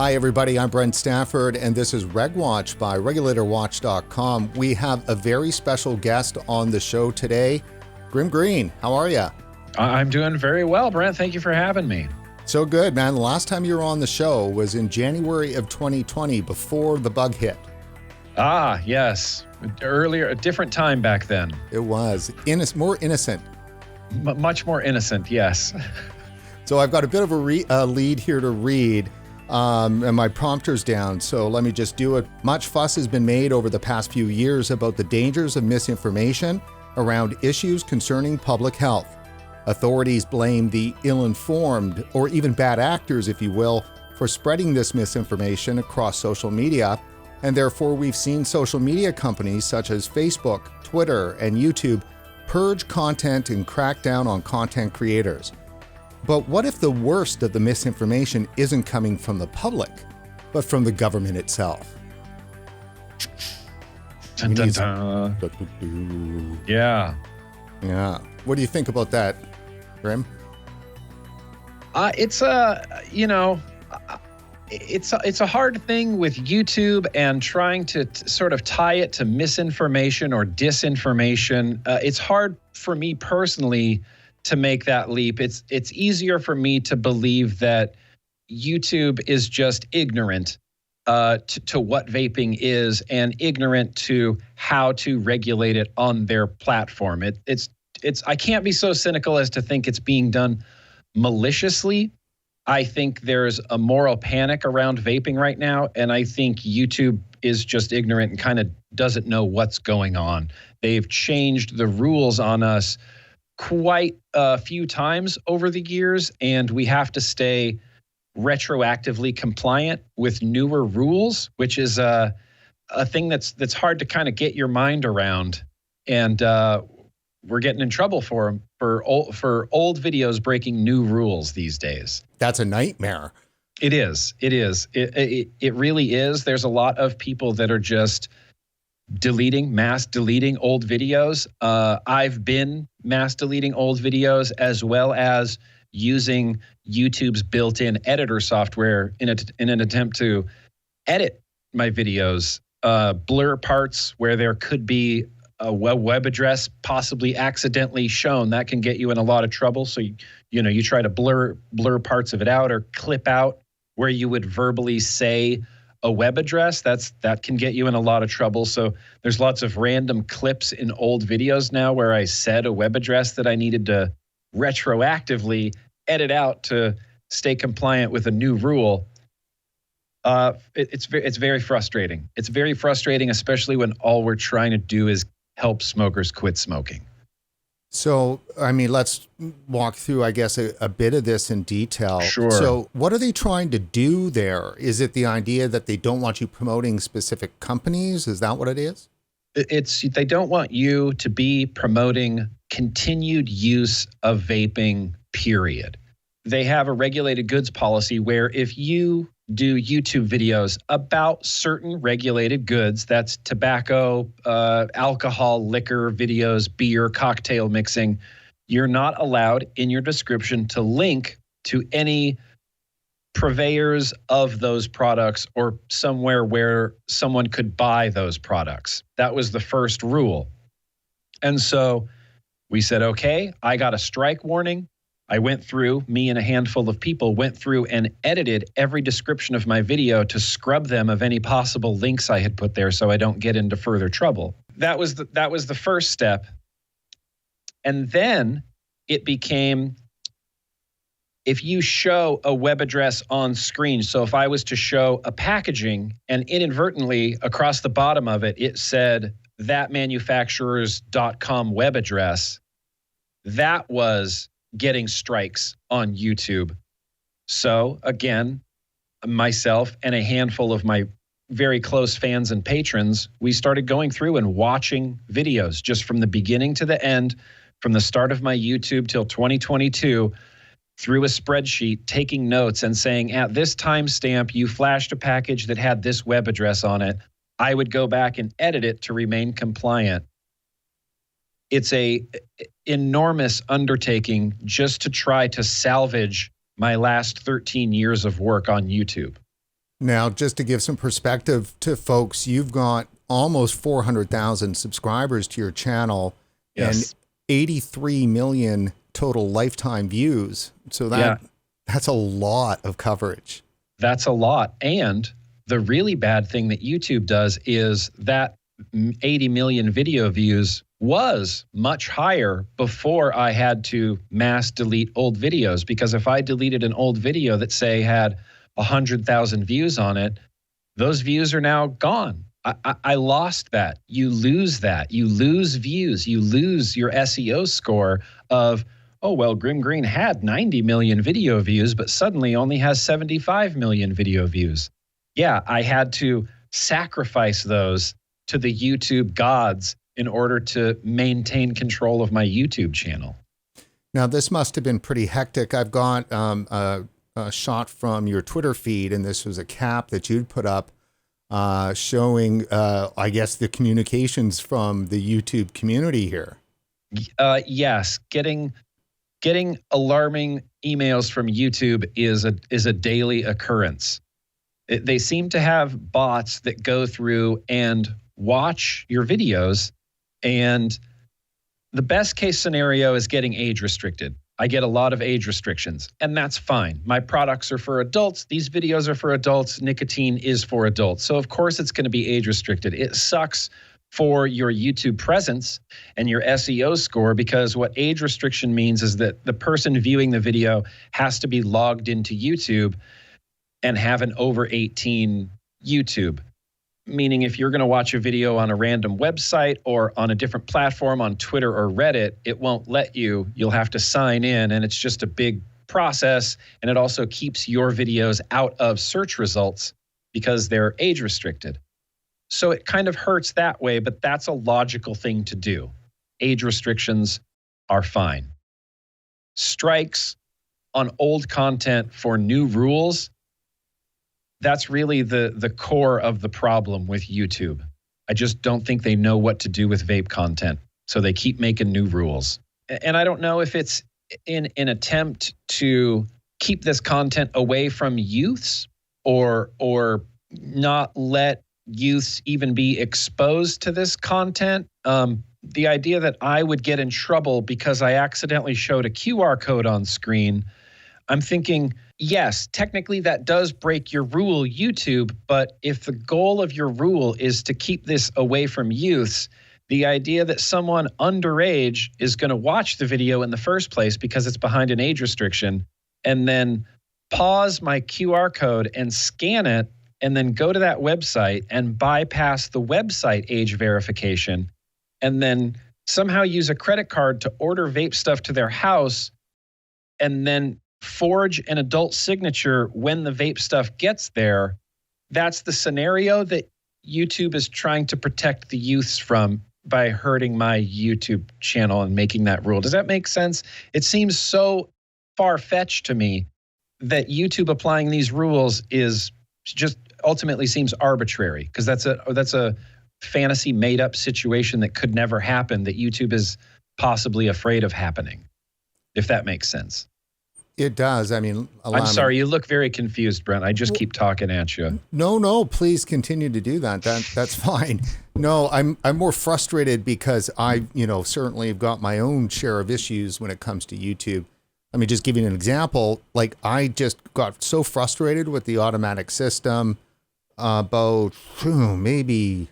Hi, everybody. I'm Brent Stafford, and this is RegWatch by RegulatorWatch.com. We have a very special guest on the show today. Grim Green, how are you? I'm doing very well, Brent. Thank you for having me. So good, man. The last time you were on the show was in January of 2020, before the bug hit. Ah, yes. Earlier, a different time back then. It was. More innocent. Much more innocent, yes. So I've got a bit of a lead here to read. And my prompter's down, so let me just do it. Much fuss has been made over the past few years about the dangers of misinformation around issues concerning public health. Authorities blame the ill-informed, or even bad actors, if you will, for spreading this misinformation across social media, and therefore we've seen social media companies such as Facebook, Twitter, and YouTube purge content and crack down on content creators. But what if the worst of the misinformation isn't coming from the public, but from the government itself? Dun, dun, dun. Yeah. Yeah. What do you think about that, Grim? It's a hard thing with YouTube and trying to sort of tie it to misinformation or disinformation. It's hard for me personally to make that leap. It's easier for me to believe that YouTube is just ignorant to what vaping is and ignorant to how to regulate it on their platform. I can't be so cynical as to think it's being done maliciously. I think there's a moral panic around vaping right now, and I think YouTube is just ignorant and kind of doesn't know what's going on. They've changed the rules on us quite a few times over the years, and we have to stay retroactively compliant with newer rules, which is a thing that's hard to kind of get your mind around. And we're getting in trouble for old videos breaking new rules these days. That's a nightmare. It is. It really is. There's a lot of people that are just mass deleting old videos. I've been mass deleting old videos, as well as using YouTube's built-in editor software in an attempt to edit my videos, blur parts where there could be a web address possibly accidentally shown. That can get you in a lot of trouble. So you try to blur parts of it out or clip out where you would verbally say a web address. That can get you in a lot of trouble. So there's lots of random clips in old videos now where I said a web address that I needed to retroactively edit out to stay compliant with a new rule. It's very frustrating. It's very frustrating, especially when all we're trying to do is help smokers quit smoking. So, I mean, let's walk through, I guess, a bit of this in detail. Sure. So what are they trying to do there? Is it the idea that they don't want you promoting specific companies? Is that what it is? They don't want you to be promoting continued use of vaping, period. They have a regulated goods policy where if you do YouTube videos about certain regulated goods, that's tobacco, alcohol, liquor videos, beer, cocktail mixing, you're not allowed in your description to link to any purveyors of those products or somewhere where someone could buy those products. That was the first rule. And so we said, okay, I got a strike warning. Me and a handful of people went through and edited every description of my video to scrub them of any possible links I had put there so I don't get into further trouble. That was the first step. And then it became, if you show a web address on screen, so if I was to show a packaging and inadvertently across the bottom of it, it said thatmanufacturers.com web address, that was getting strikes on YouTube. So again, myself and a handful of my very close fans and patrons, we started going through and watching videos just from the beginning to the end, from the start of my YouTube till 2022, through a spreadsheet, taking notes and saying, at this timestamp, you flashed a package that had this web address on it. I would go back and edit it to remain compliant. It's a enormous undertaking just to try to salvage my last 13 years of work on YouTube. Now, just to give some perspective to folks, you've got almost 400,000 subscribers to your channel and 83 million total lifetime views. So that's a lot of coverage. That's a lot. And the really bad thing that YouTube does is that 80 million video views was much higher before I had to mass delete old videos. Because if I deleted an old video that, say, had 100,000 views on it, those views are now gone. I lost that. You lose that. You lose views. You lose your SEO score of, oh, well, Grim Green had 90 million video views, but suddenly only has 75 million video views. Yeah, I had to sacrifice those to the YouTube gods in order to maintain control of my YouTube channel. Now, this must have been pretty hectic. I've got a shot from your Twitter feed, and this was a cap that you'd put up showing, I guess, the communications from the YouTube community here. Yes, getting alarming emails from YouTube is a daily occurrence. They seem to have bots that go through and watch your videos, and the best case scenario is getting age restricted. I get a lot of age restrictions, and that's fine. My products are for adults. These videos are for adults. Nicotine is for adults. So of course it's going to be age restricted. It sucks for your YouTube presence and your SEO score, because what age restriction means is that the person viewing the video has to be logged into YouTube and have an over 18 YouTube. Meaning if you're going to watch a video on a random website or on a different platform on Twitter or Reddit, it won't let you. You'll have to sign in, and it's just a big process. And it also keeps your videos out of search results because they're age restricted. So it kind of hurts that way, but that's a logical thing to do. Age restrictions are fine. Strikes on old content for new rules, that's really the core of the problem with YouTube. I just don't think they know what to do with vape content, so they keep making new rules. And I don't know if it's in an attempt to keep this content away from youths or not let youths even be exposed to this content. The idea that I would get in trouble because I accidentally showed a QR code on screen, I'm thinking, yes, technically that does break your rule, YouTube, but if the goal of your rule is to keep this away from youths, the idea that someone underage is going to watch the video in the first place because it's behind an age restriction, and then pause my QR code and scan it, and then go to that website and bypass the website age verification, and then somehow use a credit card to order vape stuff to their house, and then forge an adult signature when the vape stuff gets there. That's the scenario that YouTube is trying to protect the youths from by hurting my YouTube channel and making that rule. Does that make sense? It seems so far-fetched to me that YouTube applying these rules is just ultimately seems arbitrary, because that's a fantasy made-up situation that could never happen, that YouTube is possibly afraid of happening, if that makes sense. It does. I mean, I'm sorry, you look very confused, Brent. I just keep talking at you. No, please continue to do that. That's fine. No, I'm more frustrated because I, certainly have got my own share of issues when it comes to YouTube. I mean, just giving an example, like I just got so frustrated with the automatic system about maybe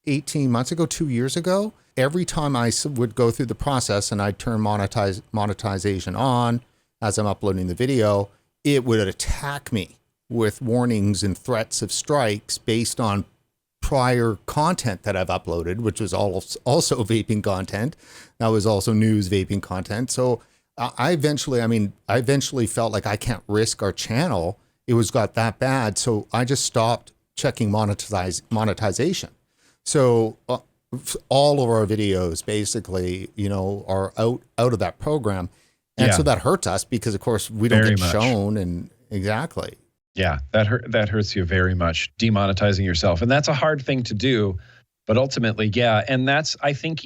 18 months ago, 2 years ago. Every time I would go through the process and I'd turn monetization on as I'm uploading the video, it would attack me with warnings and threats of strikes based on prior content that I've uploaded, which was also vaping content. That was also news vaping content. So I eventually felt like I can't risk our channel. It was got that bad. So I just stopped checking monetization. So all of our videos basically, are out of that program. And so that hurts us because, of course, we don't get shown. And exactly. Yeah, that hurts you very much, demonetizing yourself. And that's a hard thing to do. But ultimately, yeah. And that's, I think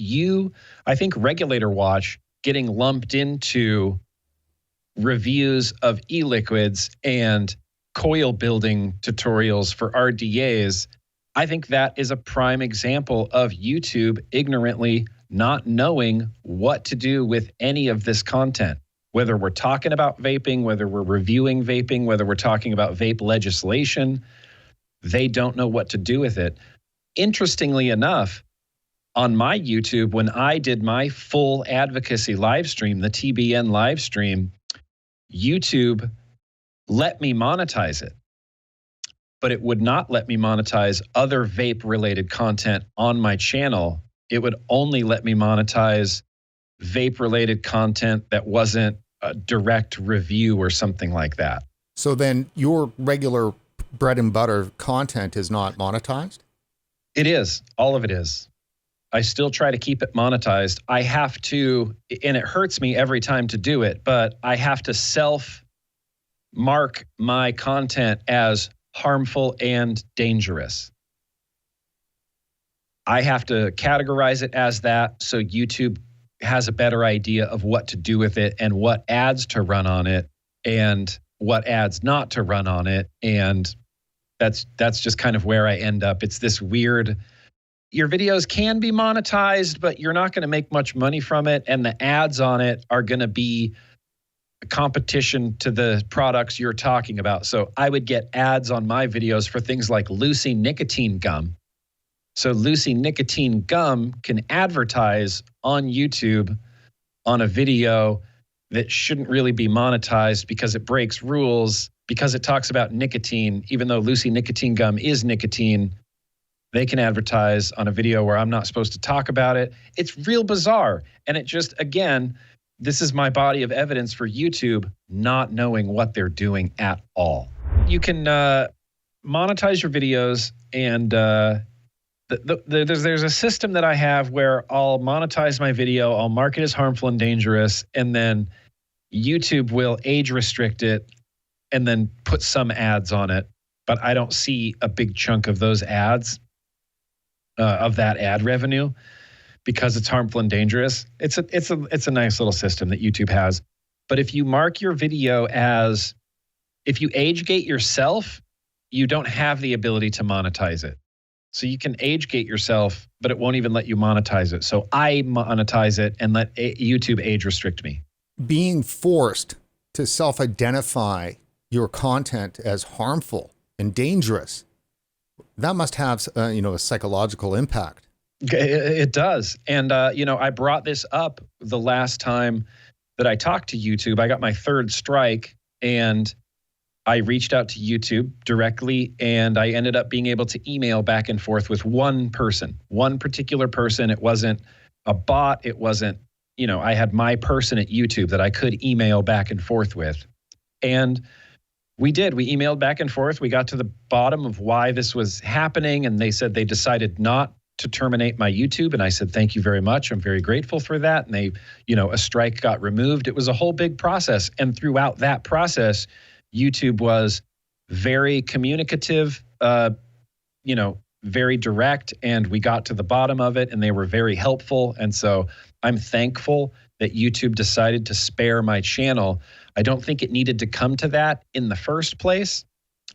Regulator Watch getting lumped into reviews of e-liquids and coil building tutorials for RDAs, I think that is a prime example of YouTube ignorantly not knowing what to do with any of this content. Whether we're talking about vaping, whether we're reviewing vaping, whether we're talking about vape legislation, they don't know what to do with it. Interestingly enough, on my YouTube, when I did my full advocacy live stream, the TBN live stream, YouTube let me monetize it, but it would not let me monetize other vape-related content on my channel. It would only let me monetize vape-related content that wasn't a direct review or something like that. So then your regular bread and butter content is not monetized? It is. All of it is. I still try to keep it monetized. I have to, and it hurts me every time to do it, but I have to self-mark my content as harmful and dangerous. I have to categorize it as that so YouTube has a better idea of what to do with it and what ads to run on it and what ads not to run on it. And that's just kind of where I end up. It's this weird, your videos can be monetized, but you're not going to make much money from it. And the ads on it are going to be a competition to the products you're talking about. So I would get ads on my videos for things like Lucy nicotine gum. So Lucy nicotine gum can advertise on YouTube on a video that shouldn't really be monetized because it breaks rules, because it talks about nicotine. Even though Lucy nicotine gum is nicotine, they can advertise on a video where I'm not supposed to talk about it. It's real bizarre. And it just, again, this is my body of evidence for YouTube not knowing what they're doing at all. You can monetize your videos, and there's a system that I have where I'll monetize my video, I'll mark it as harmful and dangerous, and then YouTube will age restrict it and then put some ads on it. But I don't see a big chunk of those ads, of that ad revenue, because it's harmful and dangerous. It's a nice little system that YouTube has. But if you mark your video as, if you age gate yourself, you don't have the ability to monetize it. So you can age gate yourself, but it won't even let you monetize it. So I monetize it and let YouTube age restrict me. Being forced to self-identify your content as harmful and dangerous, that must have a psychological impact. It does. And, I brought this up the last time that I talked to YouTube. I got my third strike, and I reached out to YouTube directly, and I ended up being able to email back and forth with one particular person. It wasn't a bot. It wasn't, I had my person at YouTube that I could email back and forth with. And we emailed back and forth. We got to the bottom of why this was happening, and they said they decided not to terminate my YouTube. And I said, thank you very much. I'm very grateful for that. And they, a strike got removed. It was a whole big process. And throughout that process, YouTube was very communicative, very direct, and we got to the bottom of it, and they were very helpful. And so I'm thankful that YouTube decided to spare my channel. I don't think it needed to come to that in the first place.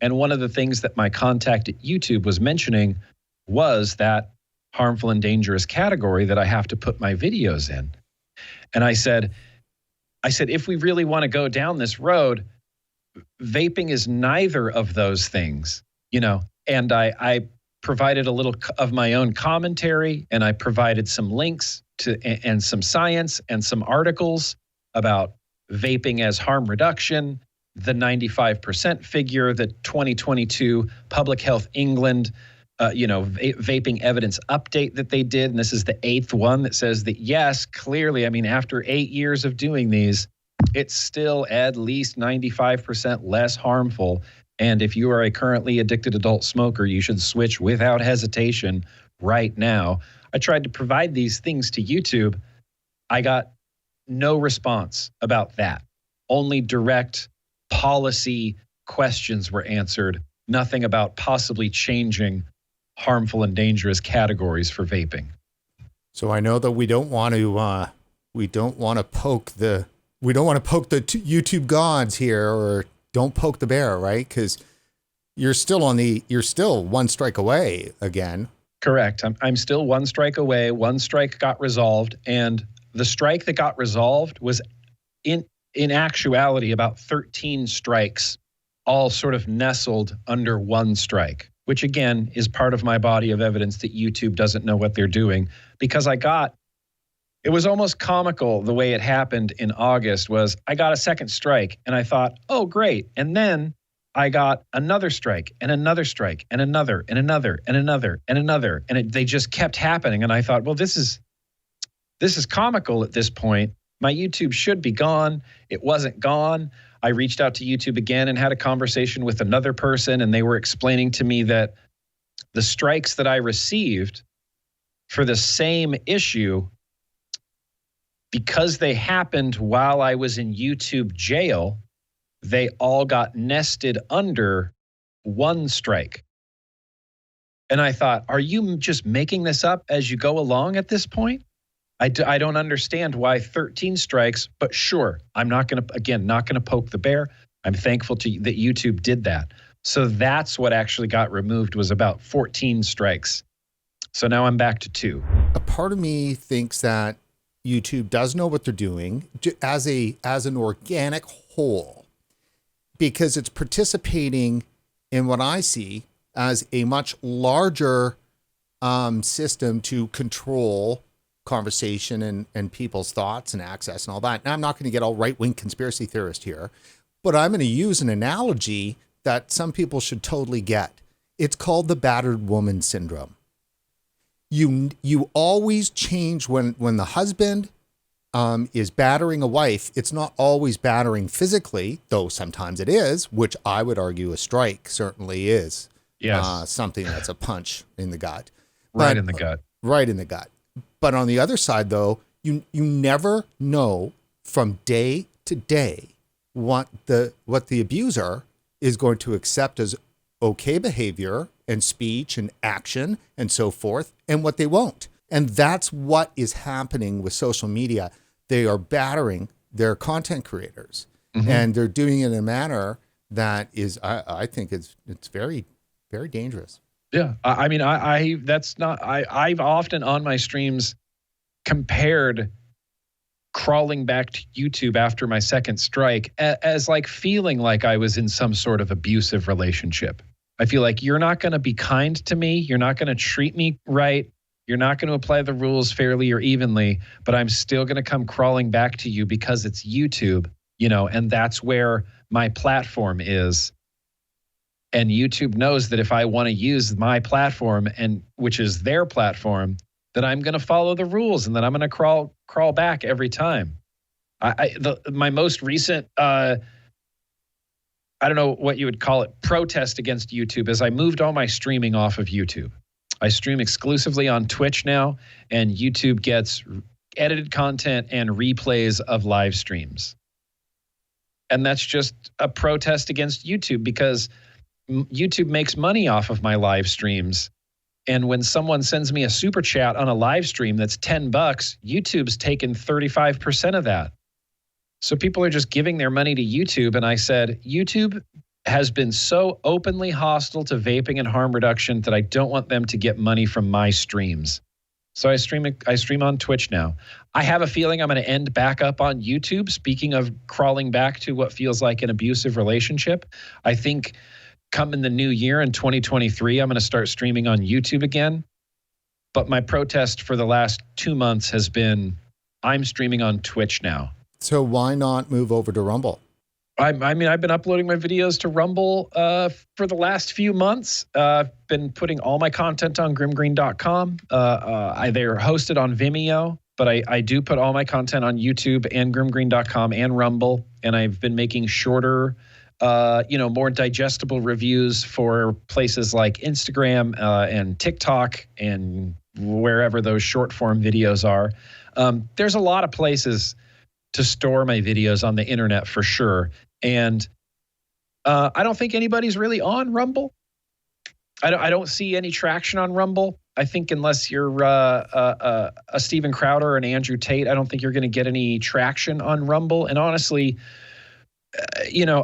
And one of the things that my contact at YouTube was mentioning was that harmful and dangerous category that I have to put my videos in. And I said, if we really want to go down this road, vaping is neither of those things, and I provided a little of my own commentary, and I provided some links to and some science and some articles about vaping as harm reduction, the 95% figure, the 2022 Public Health England vaping evidence update that they did. And this is the 8th one that says that, yes, clearly, after 8 years of doing these, it's still at least 95% less harmful. And if you are a currently addicted adult smoker, you should switch without hesitation right now. I tried to provide these things to YouTube. I got no response about that. Only direct policy questions were answered. Nothing about possibly changing harmful and dangerous categories for vaping. So I know that we don't want to poke the YouTube gods here, or don't poke the bear, right? Because You're still one strike away again. Correct. I'm still one strike away. One strike got resolved, and the strike that got resolved was in actuality about 13 strikes, all sort of nestled under one strike, which again is part of my body of evidence that YouTube doesn't know what they're doing, because it was almost comical the way it happened in August. Was I got a second strike and I thought, oh, great. And then I got another strike and another strike and another and another and another and another. And they just kept happening. And I thought, well, this is comical at this point. My YouTube should be gone. It wasn't gone. I reached out to YouTube again and had a conversation with another person, and they were explaining to me that the strikes that I received for the same issue, because they happened while I was in YouTube jail, they all got nested under one strike. And I thought, are you just making this up as you go along at this point? I don't understand why 13 strikes, but sure, I'm not going to poke the bear. I'm thankful that YouTube did that. So that's what actually got removed, was about 14 strikes. So now I'm back to 2. A part of me thinks that YouTube does know what they're doing as an organic whole, because it's participating in what I see as a much larger system to control conversation and people's thoughts and access and all that. Now, I'm not going to get all right-wing conspiracy theorist here, but I'm going to use an analogy that some people should totally get. It's called the battered woman syndrome. You always change when the husband is battering a wife. It's not always battering physically, though sometimes it is, which I would argue a strike certainly is. Yes. Something that's a punch in the gut. Right in the gut. Right in the gut. But on the other side, though, you never know from day to day what the abuser is going to accept as okay behavior and speech and action and so forth, and what they won't. And that's what is happening with social media. They are battering their content creators, and they're doing it in a manner that is, I think it's very, very dangerous. Yeah. I've often on my streams compared crawling back to YouTube after my second strike as like feeling like I was in some sort of abusive relationship. I feel like you're not going to be kind to me. You're not going to treat me right. You're not going to apply the rules fairly or evenly, but I'm still going to come crawling back to you because it's YouTube, and that's where my platform is. And YouTube knows that if I want to use my platform, and which is their platform, that I'm going to follow the rules and that I'm going to crawl back every time. My most recent, I don't know what you would call it, protest against YouTube is I moved all my streaming off of YouTube. I stream exclusively on Twitch now, and YouTube gets edited content and replays of live streams. And that's just a protest against YouTube, because YouTube makes money off of my live streams. And when someone sends me a super chat on a live stream that's $10, YouTube's taken 35% of that. So people are just giving their money to YouTube. And I said, YouTube has been so openly hostile to vaping and harm reduction that I don't want them to get money from my streams. So I stream on Twitch now. I have a feeling I'm going to end back up on YouTube. Speaking of crawling back to what feels like an abusive relationship, I think come in the new year in 2023, I'm going to start streaming on YouTube again. But my protest for the last 2 months has been, I'm streaming on Twitch now. So why not move over to Rumble? I've been uploading my videos to Rumble for the last few months. I've been putting all my content on grimgreen.com. They're hosted on Vimeo, but I do put all my content on YouTube and grimgreen.com and Rumble. And I've been making shorter, more digestible reviews for places like Instagram and TikTok and wherever those short form videos are. There's a lot of places to store my videos on the internet for sure. And I don't think anybody's really on Rumble. I don't see any traction on Rumble. I think unless you're a Steven Crowder or an Andrew Tate, I don't think you're going to get any traction on Rumble. And honestly,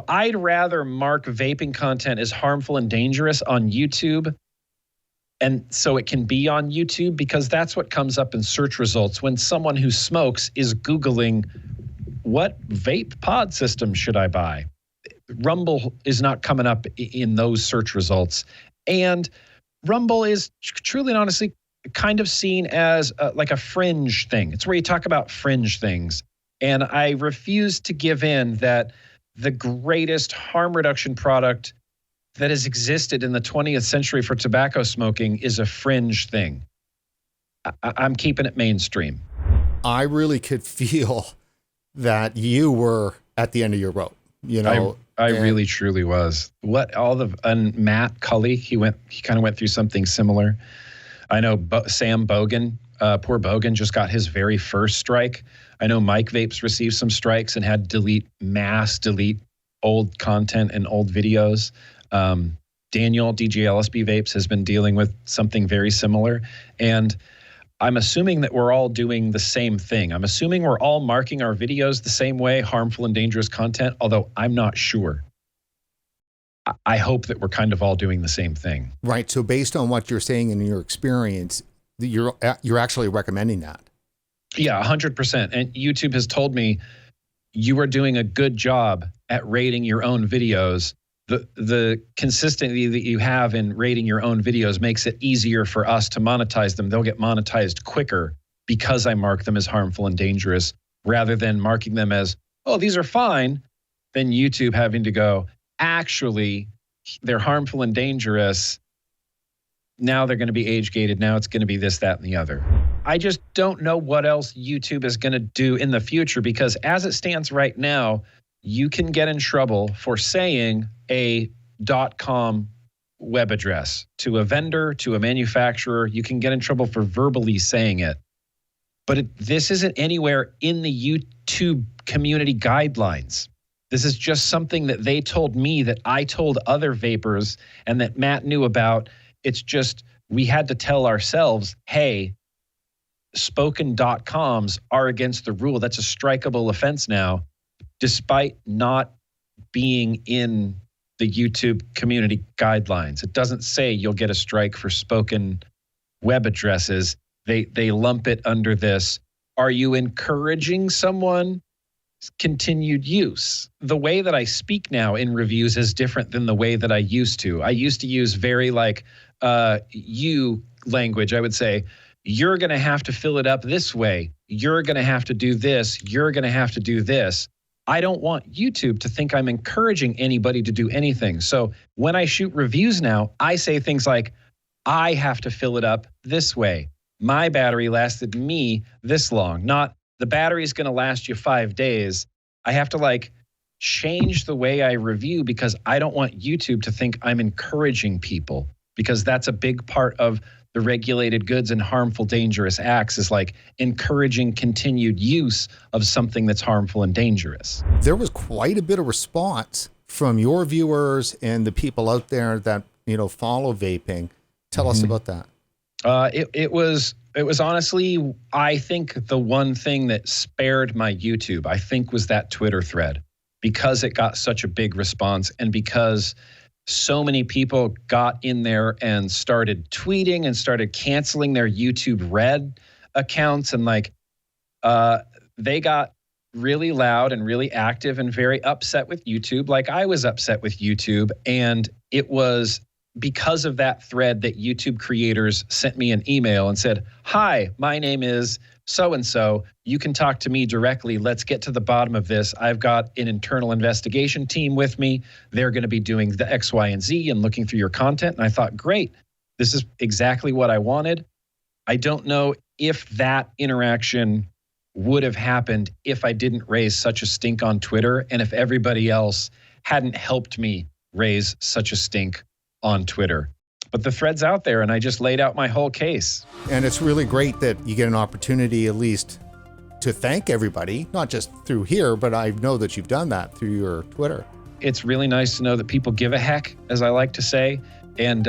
I'd rather mark vaping content as harmful and dangerous on YouTube, and so it can be on YouTube, because that's what comes up in search results when someone who smokes is Googling, what vape pod system should I buy? Rumble is not coming up in those search results. And Rumble is truly and honestly kind of seen as like a fringe thing. It's where you talk about fringe things. And I refuse to give in that the greatest harm reduction product that has existed in the 20th century for tobacco smoking is a fringe thing. I'm keeping it mainstream. I really could feel that you were at the end of your rope. I really truly was. And Matt Cully, he kind of went through something similar. I know Sam Bogan, poor Bogan, just got his very first strike. I know Mike Vapes received some strikes and had mass delete old content and old videos. Daniel, DJ LSB Vapes, has been dealing with something very similar. And I'm assuming that we're all doing the same thing. I'm assuming we're all marking our videos the same way, harmful and dangerous content, although I'm not sure. I hope that we're kind of all doing the same thing. Right. So based on what you're saying in your experience, you're actually recommending that. Yeah, 100%. And YouTube has told me you are doing a good job at rating your own videos. The consistency that you have in rating your own videos makes it easier for us to monetize them. They'll get monetized quicker because I mark them as harmful and dangerous, rather than marking them as, oh, these are fine, then YouTube having to go, actually, they're harmful and dangerous. Now they're going to be age gated. Now it's going to be this, that, and the other. I just don't know what else YouTube is going to do in the future, because as it stands right now, you can get in trouble for saying a .com web address to a vendor, to a manufacturer. You can get in trouble for verbally saying it. But this isn't anywhere in the YouTube community guidelines. This is just something that they told me, that I told other vapors, and that Matt knew about. It's just we had to tell ourselves, hey, spoken.coms are against the rule. That's a strikeable offense now, despite not being in the YouTube community guidelines. It doesn't say you'll get a strike for spoken web addresses. They lump it under this. Are you encouraging someone continued use? The way that I speak now in reviews is different than the way that I used to. I used to use very you language. I would say, you're going to have to fill it up this way. You're going to have to do this. You're going to have to do this. I don't want YouTube to think I'm encouraging anybody to do anything. So when I shoot reviews now, I say things like, I have to fill it up this way. My battery lasted me this long, not the battery's going to last you 5 days. I have to change the way I review, because I don't want YouTube to think I'm encouraging people, because that's a big part of the regulated goods and harmful, dangerous acts, is encouraging continued use of something that's harmful and dangerous. There was quite a bit of response from your viewers and the people out there that, follow vaping. Tell us about that. It was honestly, I think the one thing that spared my YouTube, I think, was that Twitter thread, because it got such a big response, and because so many people got in there and started tweeting and started canceling their YouTube Red accounts. And they got really loud and really active and very upset with YouTube, like I was upset with YouTube. And it was because of that thread that YouTube creators sent me an email and said, hi, my name is so-and-so. You can talk to me directly. Let's get to the bottom of this. I've got an internal investigation team with me. They're going to be doing the X, Y, and Z and looking through your content. And I thought, great, this is exactly what I wanted. I don't know if that interaction would have happened if I didn't raise such a stink on Twitter, and if everybody else hadn't helped me raise such a stink on Twitter. But the thread's out there, and I just laid out my whole case. And it's really great that you get an opportunity at least to thank everybody, not just through here, but I know that you've done that through your Twitter. It's really nice to know that people give a heck, as I like to say. And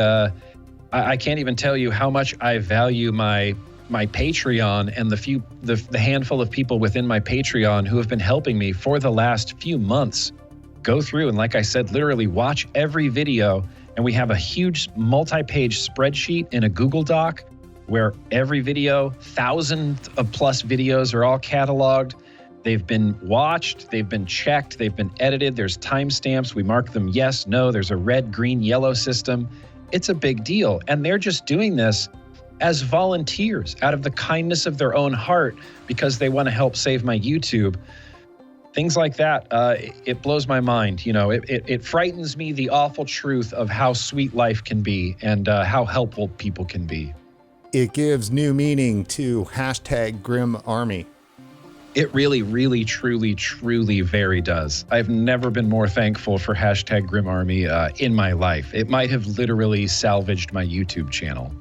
I can't even tell you how much I value my Patreon and the handful of people within my Patreon who have been helping me for the last few months go through and, like I said, literally watch every video. And we have a huge multi-page spreadsheet in a Google Doc where every video, thousands of plus videos are all cataloged. They've been watched, they've been checked, they've been edited. There's timestamps. We mark them yes, no. There's a red, green, yellow system. It's a big deal. And they're just doing this as volunteers out of the kindness of their own heart because they want to help save my YouTube. Things like that, it blows my mind. You know, it frightens me, the awful truth of how sweet life can be and how helpful people can be. It gives new meaning to #GrimArmy. It really, really, truly, truly very does. I've never been more thankful for #GrimArmy in my life. It might have literally salvaged my YouTube channel.